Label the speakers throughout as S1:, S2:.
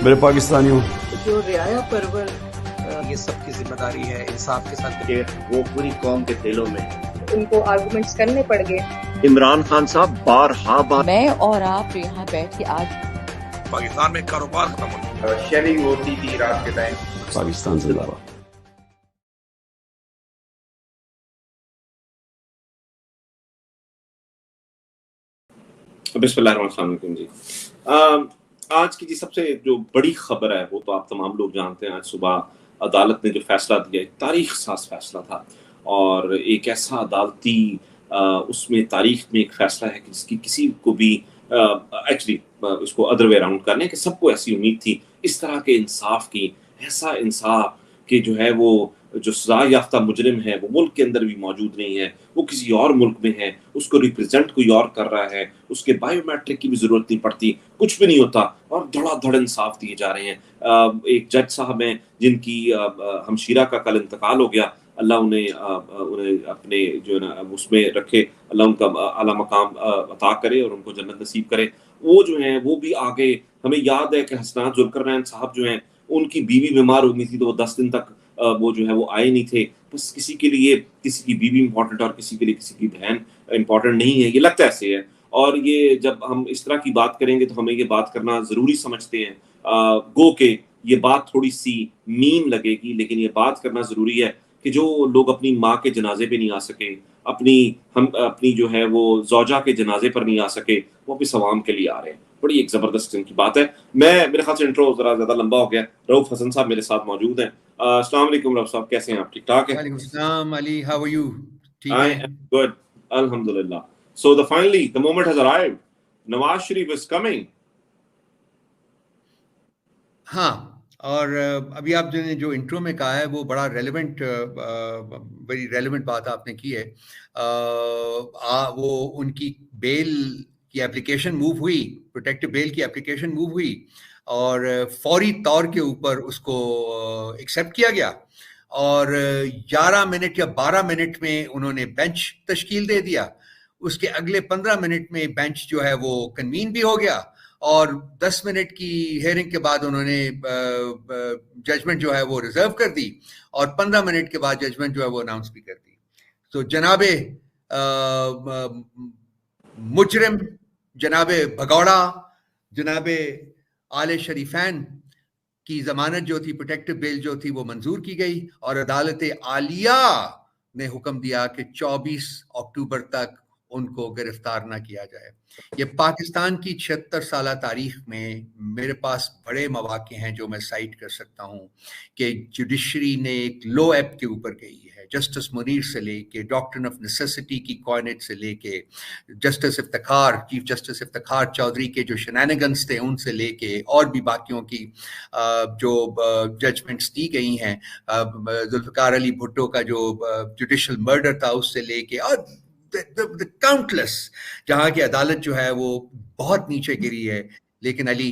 S1: میرے پاکستانیوں
S2: جو رعایا پرور
S3: یہ سب کی ذمہ داری ہے انصاف کے ساتھ
S4: کہ وہ پوری قوم کے دلوں میں
S2: ان کو آرگومنٹس کرنے پڑ گئے.
S4: عمران خان صاحب بارہا
S5: میں اور آپ یہاں بیٹھ کے آج
S6: پاکستان میں کاروبار ختم ہو
S7: شیلنگ ہوتی تھی رات کے ٹائم.
S1: پاکستان زندہ باد.
S8: بسم اللہ الرحمن الرحیم. جی آج کی سب سے جو بڑی خبر ہے وہ تو آپ تمام لوگ جانتے ہیں. آج صبح عدالت نے جو فیصلہ دیا ایک تاریخ ساز فیصلہ تھا اور ایک ایسا عدالتی اس میں تاریخ میں ایک فیصلہ ہے کہ جس کی کسی کو بھی ایکچولی اس کو ادر وے اراؤنڈ کرنے کہ سب کو ایسی امید تھی اس طرح کے انصاف کی. ایسا انصاف کہ جو ہے وہ جو سزا یافتہ مجرم ہے وہ ملک کے اندر بھی موجود نہیں ہے, وہ کسی اور ملک میں ہے, اس کو ریپریزنٹ کوئی اور کر رہا ہے, اس کے بائیو میٹرک کی بھی ضرورت نہیں پڑتی, کچھ بھی نہیں ہوتا اور دھڑا دھڑ انصاف دیے جا رہے ہیں. ایک جج صاحب ہیں جن کی ہمشیرہ کا کل انتقال ہو گیا, اللہ انہیں اپنے جو ہے نا اس میں رکھے, اللہ ان کا اعلیٰ مقام عطا کرے اور ان کو جنت نصیب کرے. وہ جو ہیں وہ بھی آگے, ہمیں یاد ہے کہ حسنات ذوالقرنین صاحب جو ہیں ان کی بیوی بیمار ہو گئی تھی تو وہ 10 دن تک وہ جو ہے وہ آئے نہیں تھے. بس کسی کے لیے کسی کی بیوی امپورٹنٹ اور کسی کے لیے کسی کی بہن امپورٹنٹ نہیں ہے, یہ لگتا ایسے ہے. اور یہ جب ہم اس طرح کی بات کریں گے تو ہمیں یہ بات کرنا ضروری سمجھتے ہیں. گو کہ یہ بات تھوڑی سی مین لگے گی لیکن یہ بات کرنا ضروری ہے کہ جو لوگ اپنی ماں کے جنازے پہ نہیں آ سکے, اپنی جو ہے وہ زوجہ کے جنازے پر نہیں آ سکے, وہ بھی عوام کے لیے آ رہے ہیں. بڑی ایک زبردست ان کی بات ہے. میرے خیال سے انٹرو ذرا زیادہ لمبا ہو گیا. رؤف حسن صاحب میرے ساتھ موجود ہیں. السلام علیکم رؤف صاحب, کیسے ہیں آپ؟ ٹھیک ٹھاک ہیں؟
S9: وعلیکم السلام Ali, how are you?
S8: I am good, alhamdulillah. So finally the moment has arrived. Nawaz Sharif is coming.
S9: ہاں, اور ابھی آپ نے جو انٹرو میں کہا ہے وہ بڑا ریلیونٹ, بڑی ریلیونٹ بات آپ نے کی ہے. وہ ان کی بیل کی اپلیکیشن موو ہوئی, پروٹیکٹیو بیل کی اپلیکیشن موو ہوئی اور فوری طور کے اوپر اس کو ایکسیپٹ کیا گیا اور 11 منٹ یا 12 منٹ میں انہوں نے بینچ تشکیل دے دیا. اس کے اگلے 15 منٹ میں بینچ جو ہے وہ کنوین بھی ہو گیا اور 10 منٹ کی ہیئرنگ کے بعد انہوں نے ججمنٹ جو ہے وہ ریزرو کر دی اور 15 منٹ کے بعد ججمنٹ جو ہے وہ اناؤنس بھی کر دی. تو جناب مجرم, جناب بھگوڑا, جناب آل شریفین کی ضمانت جو تھی, پروٹیکٹیو بیل جو تھی, وہ منظور کی گئی اور عدالت عالیہ نے حکم دیا کہ 24 اکتوبر تک ان کو گرفتار نہ کیا جائے. یہ پاکستان کی 76 سالہ تاریخ میں میرے پاس بڑے مواقع ہیں جو میں سائٹ کر سکتا ہوں کہ جوڈیشری نے ایک لو ایپ کے اوپر گئی ہے, جسٹس منیر سے لے کے ڈاکٹرن آف نیسیسٹی کی کوائنٹ سے لے کے justice Iftikhar, chief justice Iftikhar Chaudhry کے جو شنینگنز تھے ان سے لے کے اور بھی باقیوں کی جو ججمنٹس دی گئی ہیں, ذوالفقار علی بھٹو کا جو جوڈیشل مرڈر تھا اس سے لے کے, اور کاؤنٹلیس, جہاں کی عدالت جو ہے وہ بہت نیچے گری ہے. لیکن علی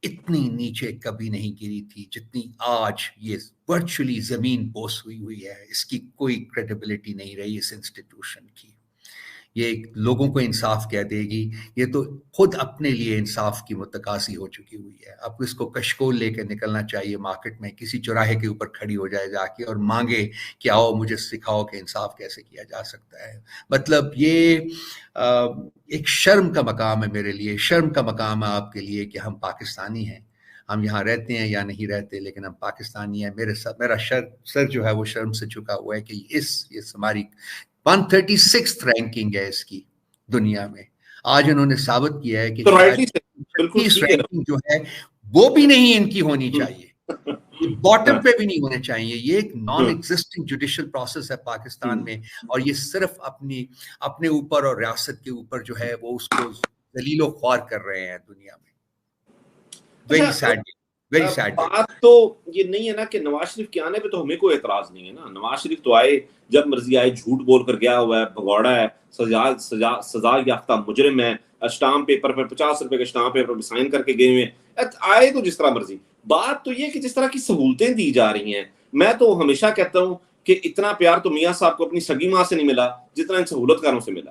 S9: اتنی نیچے کبھی نہیں گری تھی جتنی آج یہ ورچولی زمین بوس ہوئی ہے. اس کی کوئی کریڈیبلٹی نہیں رہی اس انسٹیٹیوشن کی. یہ لوگوں کو انصاف کیا دے گی؟ یہ تو خود اپنے لیے انصاف کی متقاضی ہو چکی ہوئی ہے. اب اس کو کشکول لے کے نکلنا چاہیے مارکیٹ میں, کسی چوراہے کے اوپر کھڑی ہو جائے جا کے اور مانگے کہ آؤ مجھے سکھاؤ کہ انصاف کیسے کیا جا سکتا ہے. مطلب یہ ایک شرم کا مقام ہے میرے لیے, شرم کا مقام ہے آپ کے لیے کہ ہم پاکستانی ہیں, ہم یہاں رہتے ہیں یا نہیں رہتے لیکن ہم پاکستانی ہیں. میرا سر جو ہے وہ شرم سے جھکا ہوا ہے کہ اس ہماری 136 رینکنگ ہے اس کی دنیا میں. آج انہوں نے ثابت کیا ہے کہ رینکنگ جو ہے وہ بھی نہیں ان کی ہونی چاہیے, باٹم پہ بھی نہیں ہونے چاہیے. یہ ایک نان ایگزسٹنگ جوڈیشل پروسیس ہے پاکستان میں اور یہ صرف اپنے اوپر اور ریاست کے اوپر جو ہے وہ اس کو ذلیل و خوار کر رہے ہیں دنیا میں. Very sad, very sad.
S8: بات تو یہ نہیں ہے نا کہ نواز شریف کے آنے پہ تو ہمیں کوئی اعتراض نہیں ہے نا. نواز شریف تو آئے جب مرضی آئے, جھوٹ بول کر گیا ہوا ہے, بھگوڑا ہے, سزا یافتہ مجرم ہے, اسٹامپ پیپر پر 50 روپے کے اسٹامپ پیپر پہ سائن کر کے گئے ہوئے ہیں. آئے تو جس طرح مرضی. بات تو یہ کہ جس طرح کی سہولتیں دی جا رہی ہیں, میں تو ہمیشہ کہتا ہوں کہ اتنا پیار تو میاں صاحب کو اپنی سگی ماں سے نہیں ملا جتنا ان سہولت کاروں سے ملا.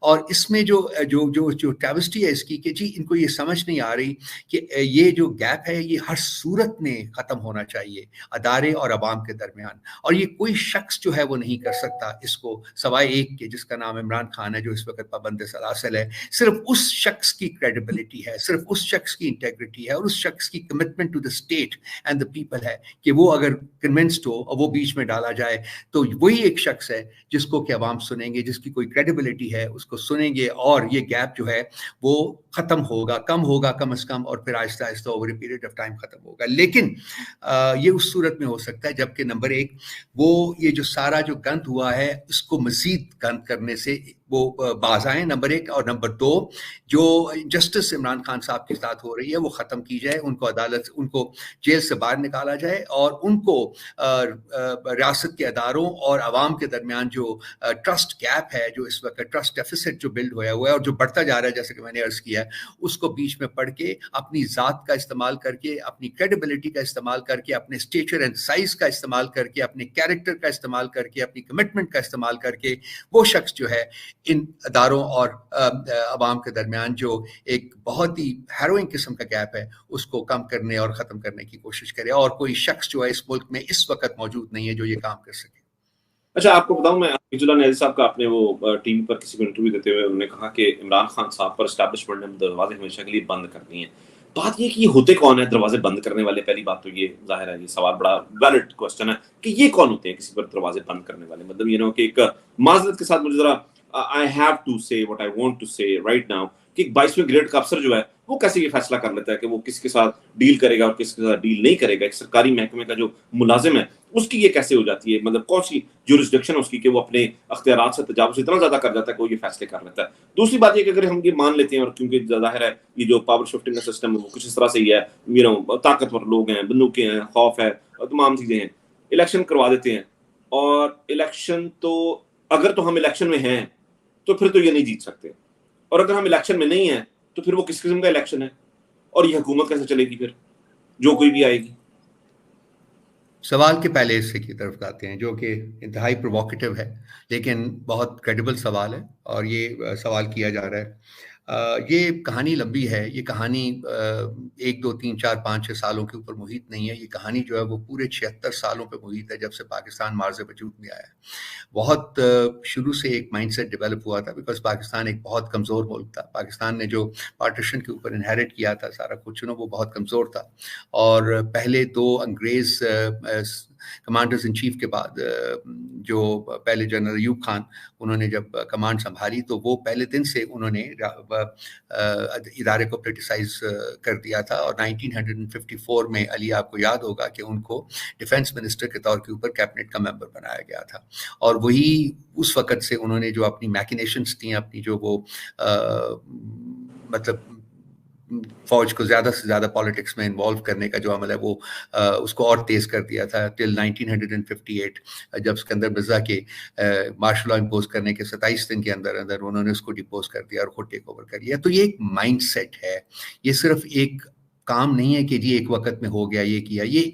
S9: اور اس میں جو جو جو جو ٹریوسٹی ہے اس کی کہ جی ان کو یہ سمجھ نہیں آ رہی کہ یہ جو گیپ ہے یہ ہر صورت میں ختم ہونا چاہیے ادارے اور عوام کے درمیان، اور یہ کوئی شخص جو ہے وہ نہیں کر سکتا اس کو سوائے ایک کے جس کا نام عمران خان ہے جو اس وقت پابند سلاسل ہے۔ صرف اس شخص کی کریڈیبلٹی ہے، صرف اس شخص کی انٹیگریٹی ہے اور اس شخص کی commitment to the state and the people ہے کہ وہ اگر کنونسڈ ہو اور وہ بیچ میں ڈالا جائے تو وہی ایک شخص ہے جس کو کہ عوام سنیں گے، جس کی کوئی کریڈیبلٹی ہے اس کو سنیں گے، اور یہ گیپ جو ہے وہ ختم ہوگا، کم ہوگا کم از کم، اور پھر آہستہ آہستہ over a period of time ختم ہوگا۔ لیکن یہ اس صورت میں ہو سکتا ہے جبکہ نمبر ایک وہ یہ جو سارا جو گند ہوا ہے اس کو مزید گند کرنے سے وہ باز آئیں، نمبر ایک، اور نمبر دو جو جسٹس عمران خان صاحب کے ساتھ ہو رہی ہے وہ ختم کی جائے، ان کو عدالت، ان کو جیل سے باہر نکالا جائے، اور ان کو ریاست کے اداروں اور عوام کے درمیان جو ٹرسٹ گیپ ہے، جو اس وقت ٹرسٹ ڈیفیسٹ جو بلڈ ہوا ہوا ہے اور جو بڑھتا جا رہا ہے جیسے کہ میں نے عرض کیا، اس کو بیچ میں پڑھ کے اپنی ذات کا استعمال کر کے، اپنی کریڈیبلٹی کا استعمال کر کے، اپنے اسٹیچر اینڈ سائز کا استعمال کر کے، اپنے کیریکٹر کا استعمال کر کے، اپنی کمٹمنٹ کا استعمال کر کے وہ شخص جو ہے ان اداروں اور عوام کے درمیان جو ایک بہت ہی ہیروئنگ قسم کا گیپ ہے اس کو کم کرنے اور ختم کرنے کی کوشش کرے، اور کوئی شخص جو ہے اس ملک میں اس وقت موجود نہیں ہے جو یہ کام کر سکے۔
S8: اچھا آپ کو بتاؤں، میں عزیز اللہ نیازی صاحب کا اپنے وہ ٹی وی پر کسی کو انٹرویو دیتے ہوئے انہوں نے کہا کہ عمران خان صاحب پر اسٹیبلشمنٹ نے دروازے ہمیشہ کے لیے بند کرنی ہے۔ بات یہ کہ یہ ہوتے کون ہیں دروازے بند کرنے والے؟ پہلی بات تو یہ ظاہر ہے، یہ سوال بڑا ویلڈ کوسچن ہے کہ یہ کون ہوتے ہیں کسی پر دروازے بند کرنے والے؟ مطلب یہ نہ ہو کہ ایک معذرت کے ساتھ مجھے ذرا I have to say what I want to say right now کہ 22ویں گریڈ کا افسر جو ہے وہ کیسے یہ فیصلہ کر لیتا ہے کہ وہ کس کے ساتھ ڈیل کرے گا اور کس کے ساتھ ڈیل نہیں کرے گا؟ ایک سرکاری محکمے کا جو ملازم ہے اس کی یہ کیسے ہو جاتی ہے؟ مطلب کون سی جورسڈکشن ہے اس کی کہ وہ اپنے اختیارات سے تجاوز اتنا زیادہ کر جاتا ہے کہ وہ یہ فیصلے کر لیتا ہے؟ دوسری بات یہ کہ اگر ہم یہ مان لیتے ہیں، اور کیونکہ ظاہر ہے یہ جو پاور شفٹنگ کا سسٹم ہے وہ کچھ اس طرح سے ہی ہے، طاقتور لوگ ہیں، بندوقیں ہیں، خوف ہے اور تمام چیزیں ہیں، الیکشن کروا دیتے ہیں، اور الیکشن تو اگر تو ہم الیکشن میں ہیں تو پھر تو یہ نہیں جیت سکتے، اور اگر ہم الیکشن میں نہیں ہیں تو پھر وہ کس قسم کا الیکشن ہے اور یہ حکومت کیسے چلے گی پھر جو کوئی بھی آئے گی؟
S9: سوال کے پہلے حصے کی طرف آتے ہیں جو کہ انتہائی پروووکیٹو ہے لیکن بہت کریڈیبل سوال ہے، اور یہ سوال کیا جا رہا ہے۔ یہ کہانی لمبی ہے، یہ کہانی 1 2 3 4 5 6 سالوں کے اوپر محیط نہیں ہے، یہ کہانی جو ہے وہ پورے 76 سالوں پہ محیط ہے جب سے پاکستان مارز وجود میں آیا ہے۔ بہت شروع سے ایک مائنڈ سیٹ ڈیولپ ہوا تھا، بیکاز پاکستان ایک بہت کمزور ملک تھا۔ پاکستان نے جو پارٹیشن کے اوپر انہیریٹ کیا تھا سارا کچھ وہ بہت کمزور تھا، اور پہلے 2 انگریز کمانڈرز ان چیف کے بعد جو پہلے جنرل ایوب خان انہوں نے جب کمانڈ سنبھالی تو وہ پہلے دن سے انہوں نے ادارے کو پریٹیسائز کر دیا تھا، اور 1954 میں علی آپ کو یاد ہوگا کہ ان کو ڈیفنس منسٹر کے طور کے اوپر کیبنٹ کا ممبر بنایا گیا تھا، اور وہی اس وقت سے انہوں نے جو اپنی میکنیشنز تھیں، اپنی جو وہ مطلب فوج کو زیادہ سے زیادہ پالیٹکس میں انوالو کرنے کا جو عمل ہے وہ اس کو اور تیز کر دیا تھا ٹل 1958 جب سکندر مرزا کے مارشل لا امپوز کرنے کے 27 دن کے اندر انہوں نے اس کو ڈپوز کر دیا اور خود ٹیک اوور کر لیا۔ تو یہ ایک مائنڈ سیٹ ہے، یہ صرف ایک کام نہیں ہے کہ جی ایک وقت میں ہو گیا یہ کیا، یہ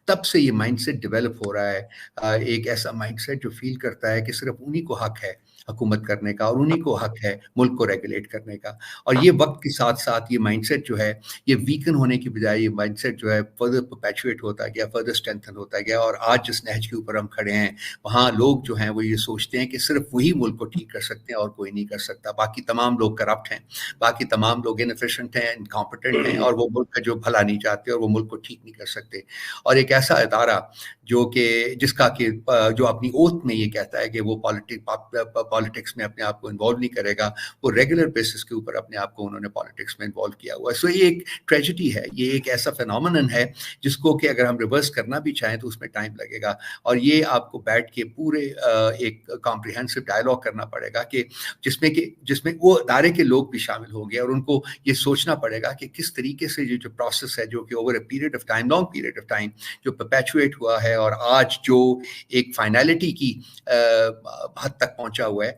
S9: تب سے یہ مائنڈ سیٹ ڈیولپ ہو رہا ہے، ایک ایسا مائنڈ سیٹ جو فیل کرتا ہے کہ صرف انہی کو حق ہے حکومت کرنے کا اور انہی کو حق ہے ملک کو ریگولیٹ کرنے کا، اور یہ وقت کے ساتھ ساتھ یہ مائنڈ سیٹ جو ہے یہ ویکن ہونے کی بجائے یہ مائنڈ سیٹ جو ہے فردر پرپیچویٹ ہوتا گیا، فردر اسٹرینتھن ہوتا گیا، اور آج جس نہج کے اوپر ہم کھڑے ہیں وہاں لوگ جو ہیں وہ یہ سوچتے ہیں کہ صرف وہی ملک کو ٹھیک کر سکتے ہیں اور کوئی نہیں کر سکتا، باقی تمام لوگ کرپٹ ہیں، باقی تمام لوگ انفیشینٹ ہیں، انکمپیٹنٹ ہیں، اور وہ ملک کا جو بھلا نہیں چاہتے اور وہ ملک کو ٹھیک نہیں کر سکتے۔ اور ایک ایسا ادارہ جو کہ جس کا کہ جو اپنی اوتھ میں یہ کہتا ہے کہ وہ پالیٹکس میں اپنے آپ کو انوالو نہیں کرے گا، وہ ریگولر بیسس کے اوپر اپنے آپ کو انہوں نے پالیٹکس میں انوالو کیا ہوا ہے۔ سو یہ ایک ٹریجڈی ہے، یہ ایک ایسا فینومینن ہے جس کو کہ اگر ہم ریورس کرنا بھی چاہیں تو اس میں ٹائم لگے گا، اور یہ آپ کو بیٹھ کے پورے ایک کمپریہنسو ڈائلاگ کرنا پڑے گا کہ جس میں وہ ادارے کے لوگ بھی شامل ہوں گے، اور ان کو یہ سوچنا پڑے گا کہ کس طریقے سے یہ جو پروسیس ہے جو کہ over a period of time, long period of time جو پرپیچویٹ ہوا ہے اور آج جو ایک فائنلٹی کی حد تک پہنچا ہوا ہے، ہے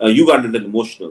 S8: you got a little emotional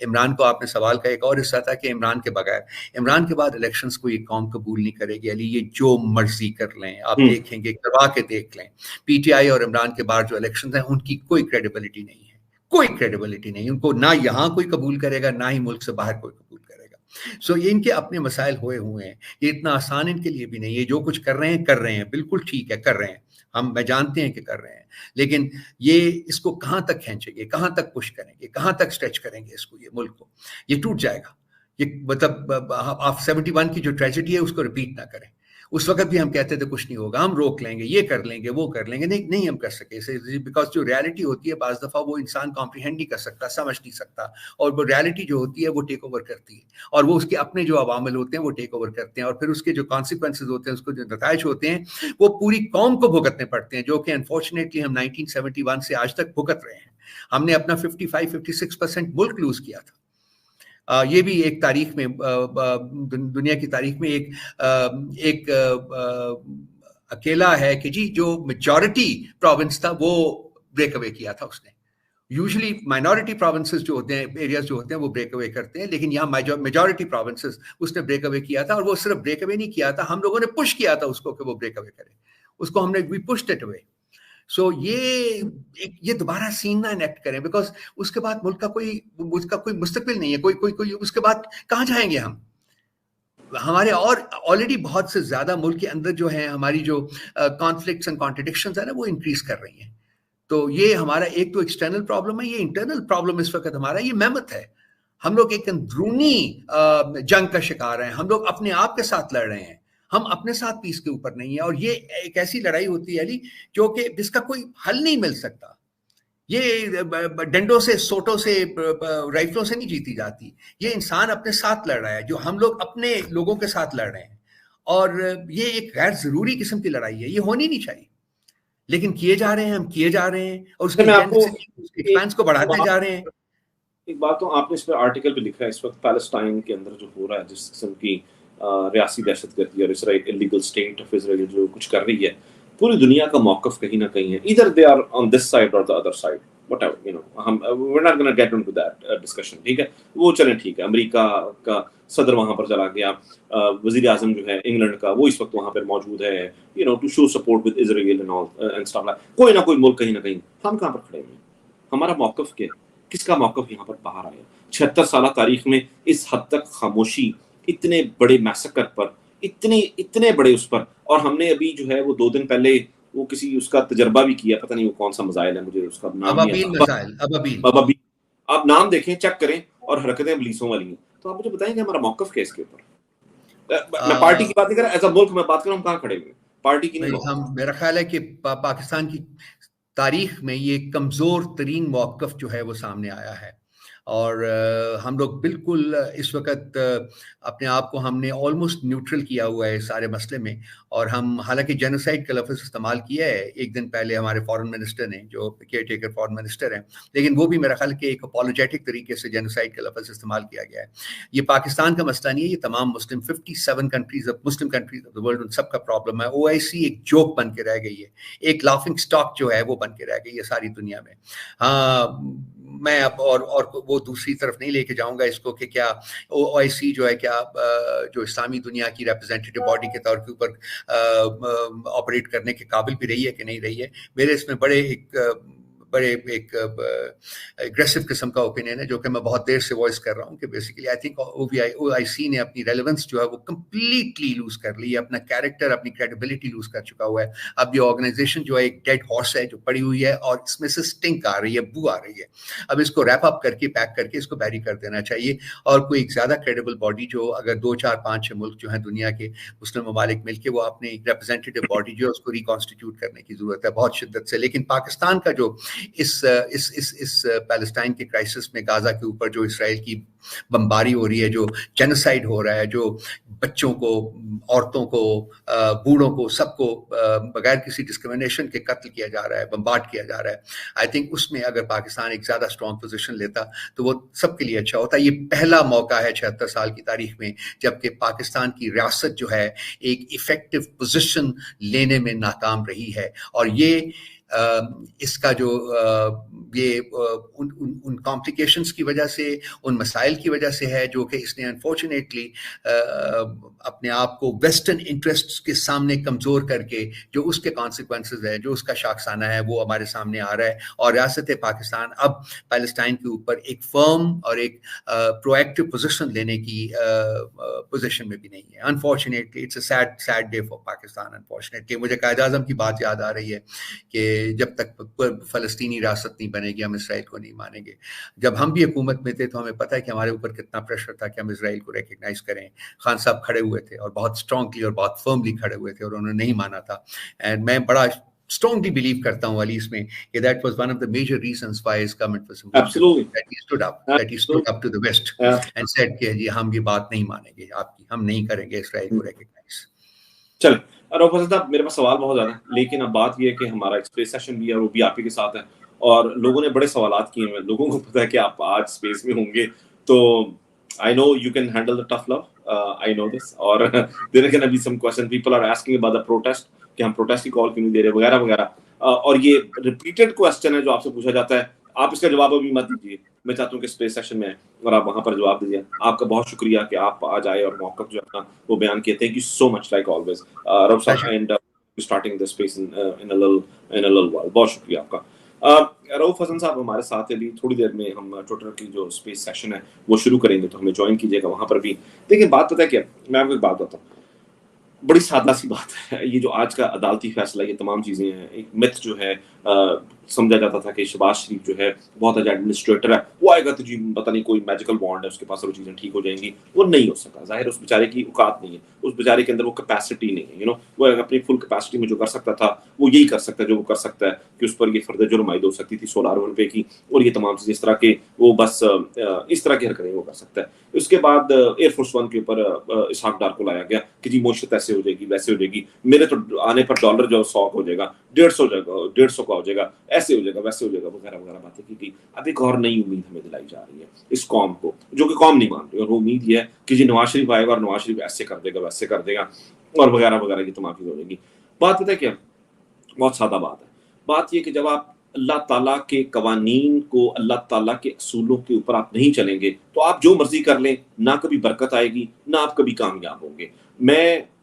S9: Imran کو آپ نے سوال کا ایک اور حصہ تھا کہ عمران کے بغیر، عمران کے بعد الیکشنز کو یہ قوم قبول نہیں کرے گی علی، یہ جو مرضی کر لیں، آپ دیکھیں گے، کروا کے دیکھ لیں، پی ٹی آئی اور عمران کے بعد جو الیکشنز ہیں ان کی کوئی کریڈیبلٹی نہیں ہے، کوئی کریڈیبلٹی نہیں، ان کو نہ یہاں کوئی قبول کرے گا نہ ہی ملک سے باہر کوئی قبول کرے گا۔ سو یہ ان کے اپنے مسائل ہوئے ہیں، یہ اتنا آسان ان کے لیے بھی نہیں، یہ جو کچھ کر رہے ہیں بالکل ٹھیک ہے، کر رہے ہیں، میں جانتے ہیں کہ کر رہے ہیں، لیکن یہ اس کو کہاں تک کھینچیں گے، کہاں تک پش کریں گے، کہاں تک اسٹریچ کریں گے اس کو، یہ ملک کو، یہ ٹوٹ جائے گا۔ یہ مطلب آپ 71 کی جو ٹریجڈی ہے اس کو ریپیٹ نہ کریں۔ اس وقت بھی ہم کہتے تھے کچھ نہیں ہوگا، ہم روک لیں گے، یہ کر لیں گے، وہ کر لیں گے، نہیں ہم کر سکے، بیکاز جو ریالٹی ہوتی ہے بعض دفعہ وہ انسان کمپریہینڈ نہیں کر سکتا، سمجھ نہیں سکتا، اور وہ ریالٹی جو ہوتی ہے وہ ٹیک اوور کرتی ہے، اور وہ اس کے اپنے جو عوامل ہوتے ہیں وہ ٹیک اوور کرتے ہیں، اور پھر اس کے جو کانسیکوینسز ہوتے ہیں، اس کو جو نتائج ہوتے ہیں وہ پوری قوم کو بھگتنے پڑتے ہیں، جو کہ انفارچونیٹلی ہم 1971 سے آج تک بھگت رہے ہیں۔ ہم نے اپنا 55-56% ملک لوز کیا تھا۔ یہ بھی ایک تاریخ میں، دنیا کی تاریخ میں ایک اکیلا ہے کہ جی جو میجورٹی پروونس تھا وہ بریک اوے کیا تھا اس نے۔ یوزلی مائنورٹی پروونسز جو ہوتے ہیں، ایریاز جو ہوتے ہیں وہ بریک اوے کرتے ہیں، لیکن یہاں میجورٹی پروونسز اس نے بریک اوے کیا تھا، اور وہ صرف بریک اوے نہیں کیا تھا، ہم لوگوں نے پش کیا تھا اس کو کہ وہ بریک اوے کرے، اس کو ہم نے وی پشڈ اٹ اوے۔ سو یہ دوبارہ سین نہ انیکٹ کریں، بیکاز اس کے بعد ملک کا کوئی مستقبل نہیں ہے، کوئی اس کے بعد کہاں جائیں گے ہم؟ ہمارے اور آلریڈی بہت سے زیادہ ملک کے اندر جو ہیں ہماری جو کانفلکٹس اینڈ کانٹرڈکشنز ہیں نا وہ انکریز کر رہی ہیں۔ تو یہ ہمارا ایک تو ایکسٹرنل پرابلم ہے، یہ انٹرنل پرابلم اس وقت ہمارا یہ مہمت ہے، ہم لوگ ایک اندرونی جنگ کا شکار ہیں، ہم لوگ اپنے آپ کے ساتھ لڑ رہے ہیں، ہم اپنے ساتھ پیس کے اوپر نہیں ہیں، اور یہ ایک ایسی لڑائی ہوتی ہے علی جو کہ جس کا کوئی حل نہیں مل سکتا، یہ ڈنڈوں سے، سوٹوں سے، رائفلوں سے نہیں جیتی جاتی، یہ انسان اپنے ساتھ لڑ رہا ہے، جو ہم لوگ اپنے لوگوں کے ساتھ لڑ رہے ہیں، اور یہ ایک غیر ضروری قسم کی لڑائی ہے، یہ ہونی نہیں چاہیے، لیکن کیے جا رہے ہیں، ہم کیے جا رہے ہیں، اور اس کے ایکسپانس کو بڑھاتے جا رہے ہیں۔
S8: ایک بات تو آپ نے اس پہ آرٹیکل بھی لکھا ہے، اس وقت پیلسٹائن کے اندر جو ہو رہا ہے، جس قسم کی ریاسی دہشت گردی اور اسرائیل اللیگل اسٹیٹ آف اسرائیل جو کچھ کر رہی ہے، پوری دنیا کا موقف کہیں نہ کہیں ہے، either they are on this side or the other side, whatever, you know, we're not going to get into that discussion، ٹھیک ہے، وہ چلیں ٹھیک ہے، امریکہ کا صدر وہاں پر چلا گیا، وزیر اعظم جو ہے انگلینڈ کا وہ اس وقت وہاں پر موجود ہے، you know, to show support with Israel and all and stuff like، کوئی نہ کوئی ملک کہیں نہ کہیں، ہم کہاں پر کھڑے ہیں؟ ہمارا موقف کیا ہے؟ کس کا موقف یہاں پر باہر آیا؟ 76 سالہ تاریخ میں اس حد تک خاموشی، اتنے بڑے میسکر پر، اتنے بڑے اس پر، اور ہم نے ابھی جو ہے وہ 2 دن پہلے وہ کسی اس کا تجربہ بھی کیا، پتہ نہیں وہ کون سا مزائل ہے، مجھے اس کا نام نہیں آتا، آپ نام دیکھیں، چیک کریں، اور حرکتیں ابلیسوں والی ہیں، تو آپ مجھے بتائیں کہ ہمارا موقف کیا اس کے اوپر؟ میں پارٹی کی بات نہیں کر رہا، ایز اے ملک میں بات کر رہا ہوں، کہاں کھڑے ہوئے پارٹی کی نہیں۔
S9: میرا خیال ہے کہ پاکستان کی تاریخ میں یہ کمزور ترین موقف جو ہے وہ سامنے آیا ہے، اور ہم لوگ بالکل اس وقت اپنے آپ کو ہم نے آلموسٹ نیوٹرل کیا ہوا ہے سارے مسئلے میں، اور ہم حالانکہ جینوسائڈ کا لفظ استعمال کیا ہے ایک دن پہلے ہمارے فارن منسٹر نے، جو کیئر ٹیکر فارن منسٹر ہیں، لیکن وہ بھی میرا خیال کہ ایک اپولوجیٹک طریقے سے جینوسائڈ کا لفظ استعمال کیا گیا ہے۔ یہ پاکستان کا مسئلہ نہیں ہے، یہ تمام 57 کنٹریز مسلم کنٹریز آف دا ورلڈ، ان سب کا پرابلم ہے۔ OIC ایک جوک بن کے رہ گئی ہے، ایک لافنگ اسٹاک جو ہے وہ بن کے رہ گئی ہے ساری دنیا میں۔ ہاں، میں اب اور وہ دوسری طرف نہیں لے کے جاؤں گا اس کو کہ کیا OIC جو ہے، کیا جو اسلامی دنیا کی ریپرزینٹیٹیو باڈی کے طور کے اوپر آپریٹ کرنے کے قابل بھی رہی ہے کہ نہیں رہی ہے۔ میرے اس میں بڑے ایک اگریسو قسم کا اوپینین ہے جو کہ میں بہت دیر سے وائس کر رہا ہوں کہ بیسیکلی آئی تھنک OIC نے اپنی ریلیونس جو ہے وہ کمپلیٹلی لوز کر لی ہے، اپنا کیریکٹر، اپنی کریڈیبلٹی لوز کر چکا ہوا ہے۔ اب یہ آرگنائزیشن جو ہے ایک ڈیڈ ہارس ہے جو پڑی ہوئی ہے، اور اس میں سے سٹنک آ رہی ہے، بو آ رہی ہے۔ اب اس کو ریپ اپ کر کے، پیک کر کے اس کو بیری کر دینا چاہیے، اور کوئی ایک زیادہ کریڈیبل باڈی جو اگر 2 4 5 6 ملک جو ہیں دنیا کے مسلم ممالک مل کے وہ اپنے ریپرزینٹیٹیو باڈی جو ہے اس کو ریکانسٹیٹیوٹ کرنے کی ضرورت ہے بہت شدت سے۔ لیکن پاکستان کا جو اس پیلسٹائن کے کرائسس میں غازہ کے اوپر جو اسرائیل کی بمباری ہو رہی ہے، جو جینوسائڈ ہو رہا ہے، جو بچوں کو، عورتوں کو، بوڑھوں کو، سب کو بغیر کسی ڈسکریمنیشن کے قتل کیا جا رہا ہے، بمبارڈ کیا جا رہا ہے، آئی تھنک اس میں اگر پاکستان ایک زیادہ اسٹرانگ پوزیشن لیتا تو وہ سب کے لیے اچھا ہوتا۔ یہ پہلا موقع ہے 76 سال کی تاریخ میں جب کہ پاکستان کی ریاست جو ہے ایک ایفیکٹو پوزیشن لینے میں ناکام رہی ہے، اور یہ اس کا جو یہ ان کمپلیکیشنز کی وجہ سے، ان مسائل کی وجہ سے ہے جو کہ اس نے انفارچونیٹلی اپنے آپ کو ویسٹرن انٹرسٹ کے سامنے کمزور کر کے جو اس کے کانسیکوینسز ہے، جو اس کا شاخسانہ ہے، وہ ہمارے سامنے آ رہا ہے. اور ریاست پاکستان اب پیلسٹائن کے اوپر ایک فرم اور ایک پرو ایکٹیو پوزیشن لینے کی پوزیشن میں بھی نہیں ہے. Unfortunately it's a sad day for Pakistan. Unfortunately مجھے قائد اعظم کی بات یاد آ رہی ہے کہ جب تک فلسطینی ریاست نہیں بنے گی ہم اسرائیل کو نہیں مانیں گے. جب ہم بھی حکومت میں تھے تو ہمیں پتہ ہے کہ ہمارے اوپر کتنا پریشر تھا کہ ہم اسرائیل کو ریکگنائز کریں. خان صاحب کھڑے ہوئے تھے اور بہت اسٹرانگلی اور بہت فرملی کھڑے ہوئے تھے اور انہوں نے نہیں مانا تھا. اینڈ میں بڑا strongly believe کرتا ہوں علی اس میں کہ that was one of the major reasons why his government was
S8: absolutely
S9: that he stood up to the West and said کہ جی ہم یہ بات نہیں مانیں گے آپ کی، ہم نہیں کریں گے اسرائیل کو ریکگنائز.
S8: چل رؤف حسن صاحب، میرے پاس سوال بہت زیادہ ہیں، لیکن اب بات یہ ہے کہ ہمارا اسپیس سیشن بھی ہے، وہ بھی آپ ہی کے ساتھ ہے اور لوگوں نے بڑے سوالات کیے ہیں. لوگوں کو پتہ ہے کہ آپ آج اسپیس میں ہوں گے، تو I know you can handle the tough love. I know this. اور there are going to be some questions. People are asking about the protest. کہ ہم پروٹیسٹ کی کال کیوں نہیں دے رہے وغیرہ وغیرہ. اور یہ ریپیٹڈ کوسچن ہے جو آپ سے پوچھا جاتا ہے. آپ اس کا جواب ابھی مت دیجیے، میں چاہتا ہوں کہ اسپیس سیشن میں اور آپ وہاں پر جواب دیجیے. آپ کا بہت شکریہ کہ آپ آج آئے اور موقف جو اپنا وہ بیان کیے. Thank you so much like always Rauf sahab and starting the space in a little while. بہت شکریہ آپ کا. رؤف حسن صاحب ہمارے ساتھ ابھی تھوڑی دیر میں ہم ٹویٹر کی جو اسپیس سیشن ہے وہ شروع کریں گے، تو ہمیں جوائن کیجیے گا وہاں پر بھی. دیکھیں بات پتہ ہے کیا، میں آپ کو ایک بات بتاتا ہوں، بڑی سادہ سی بات ہے. یہ جو آج کا عدالتی فیصلہ، یہ تمام چیزیں ہیں. ایک مت جو ہے سمجھا جاتا تھا کہ شہباز شریف جو ہے بہت اچھا ایڈمنسٹریٹر ہے، وہ آئے گا تو جی پتہ نہیں کوئی میجیکل وانڈ ہے اس کے پاس اور وہ چیزیں ٹھیک ہو جائیں گی. وہ نہیں ہو سکا. ظاہر اس بیچارے کی اوقات نہیں ہے، اس بیچارے کے اندر وہ کیپیسٹی نہیں ہے. وہ اپنی فل کیپیسٹی میں جو کر سکتا تھا وہ یہی کر سکتا ہے جو وہ کر سکتا ہے کہ اس پر یہ فرد جرم عائد ہو سکتی تھی 16 ارب روپے کی اور یہ تمام چیزیں اس طرح کے، وہ بس اس طرح کی حرکتیں وہ کر سکتا ہے. اس کے بعد ایئر فورس ون کے اوپر اسحاق ڈار کو لایا گیا کہ جی معیشت ایسے ہو جائے گی ویسے ہو جائے گی، میرے تو آنے پر ڈالر جو 100 کا ہو جائے گا، 150 کا ہو جائے گا، ایسے ہو جائے گا ویسے ہو جائے گا وغیرہ وغیرہ باتیں کی گئی. اب ایک اور نئی امید ہمیں دلائی جا رہی ہے اس قوم کو، جو کہ قوم نہیں مان رہی، اور وہ امید یہ ہے کہ جی نواز شریف آئے گا اور نواز شریف ایسے کر دے گا ویسے کر دے گا اور وغیرہ وغیرہ، یہ تمام چیزیں ہو جائیں گی. بات پتہ ہے کیا، بہت سادہ بات ہے. بات یہ کہ جب آپ اللہ تعالیٰ کے قوانین کو، اللہ تعالیٰ کے اصولوں کے اوپر آپ نہیں چلیں گے تو آپ جو مرضی کر لیں، نہ کبھی برکت آئے گی نہ آپ کبھی کامیاب ہوں گے.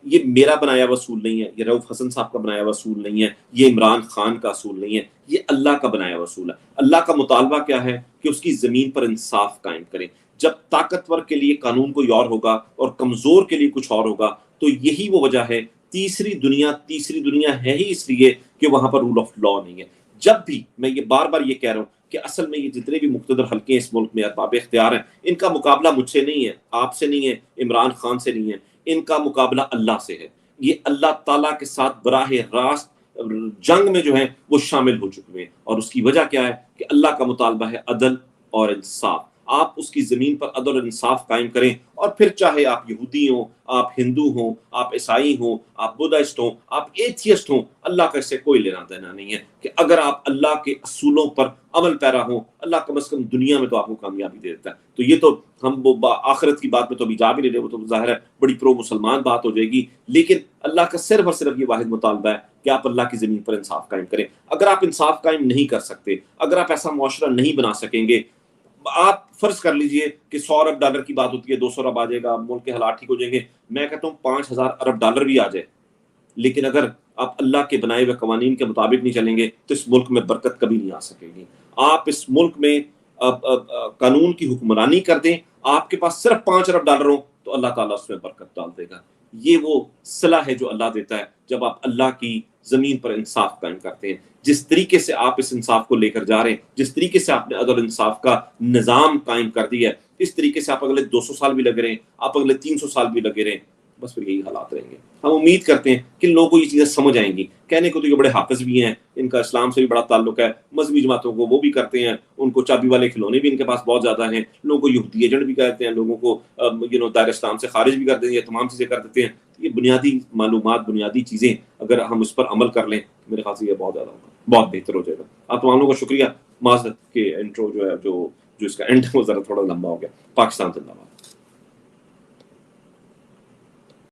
S8: یہ میرا بنایا ہوا اصول نہیں ہے، یہ رؤف حسن صاحب کا بنایا ہوا اصول نہیں ہے، یہ عمران خان کا اصول نہیں ہے، یہ اللہ کا بنایا ہوا اصول ہے. اللہ کا مطالبہ کیا ہے کہ اس کی زمین پر انصاف قائم کریں. جب طاقتور کے لیے قانون کوئی اور ہوگا اور کمزور کے لیے کچھ اور ہوگا، تو یہی وہ وجہ ہے تیسری دنیا ہے ہی اس لیے کہ وہاں پر رول آف لا نہیں ہے. جب بھی میں یہ بار بار یہ کہہ رہا ہوں کہ اصل میں یہ جتنے بھی مقتدر حلقے اس ملک میں ارباب اختیار ہیں، ان کا مقابلہ مجھ سے نہیں ہے، آپ سے نہیں ہے، عمران خان سے نہیں ہے، ان کا مقابلہ اللہ سے ہے. یہ اللہ تعالیٰ کے ساتھ براہ راست جنگ میں جو ہے وہ شامل ہو چکے ہیں. اور اس کی وجہ کیا ہے کہ اللہ کا مطالبہ ہے عدل اور انصاف. آپ اس کی زمین پر عدل اور انصاف قائم کریں، اور پھر چاہے آپ یہودی ہوں، آپ ہندو ہوں، آپ عیسائی ہوں، آپ بدھسٹ ہوں، آپ ایتھیسٹ ہوں، اللہ کا اس سے کوئی لینا دینا نہیں ہے. کہ اگر آپ اللہ کے اصولوں پر عمل پیرا ہوں، اللہ کم از کم دنیا میں تو آپ کو کامیابی دے دیتا ہے. تو یہ تو ہم وہ آخرت کی بات میں تو ابھی جا بھی نہیں رہے، وہ تو ظاہر ہے بڑی پرو مسلمان بات ہو جائے گی. لیکن اللہ کا صرف اور صرف یہ واحد مطالبہ ہے کہ آپ اللہ کی زمین پر انصاف قائم کریں. اگر آپ انصاف قائم نہیں کر سکتے، اگر آپ ایسا معاشرہ نہیں بنا سکیں گے، آپ فرض کر لیجئے کہ 100 ارب ڈالر کی بات ہوتی ہے، 200 ارب آ جائے گا، ملک کے حالات ٹھیک ہو جائیں گے. میں کہتا ہوں 5000 ارب ڈالر بھی آ جائے، لیکن اگر آپ اللہ کے بنائے ہوئے قوانین کے مطابق نہیں چلیں گے تو اس ملک میں برکت کبھی نہیں آ سکے گی. آپ اس ملک میں قانون کی حکمرانی کر دیں، آپ کے پاس صرف 5 ارب ڈالر ہوں تو اللہ تعالیٰ اس میں برکت ڈال دے گا. یہ وہ صلاح ہے جو اللہ دیتا ہے جب آپ اللہ کی زمین پر انصاف قائم کرتے ہیں. جس طریقے سے آپ اس انصاف کو لے کر جا رہے ہیں، جس طریقے سے آپ نے عدل انصاف کا نظام قائم کر دیا ہے، اس طریقے سے آپ اگلے 200 سال بھی لگے رہے ہیں، آپ اگلے 300 سال بھی لگے رہے ہیں، بس پھر یہی حالات رہیں گے. ہم امید کرتے ہیں کہ لوگوں کو یہ چیزیں سمجھ آئیں گی. کہنے کو تو یہ بڑے حافظ بھی ہیں، ان کا اسلام سے بھی بڑا تعلق ہے، مذہبی جماعتوں کو وہ بھی کرتے ہیں، ان کو چابی والے کھلونے بھی ان کے پاس بہت زیادہ ہیں، لوگوں کو یہودی ایجنٹ بھی کہتے ہیں، لوگوں کو دائرہ اسلام سے خارج بھی کر دیتے ہیں، یہ تمام چیزیں کر دیتے ہیں. یہ بنیادی معلومات، بنیادی چیزیں اگر ہم اس پر عمل کر لیں، میرے خیال سے یہ بہت زیادہ ہوگا، بہت بہتر ہو جائے گا. آپ تمام لوگوں کا شکریہ. معذرت کہ انٹرو جو ہے جو اس کا اینڈ وہ ذرا تھوڑا لمبا ہو گیا. پاکستان زندہ باد.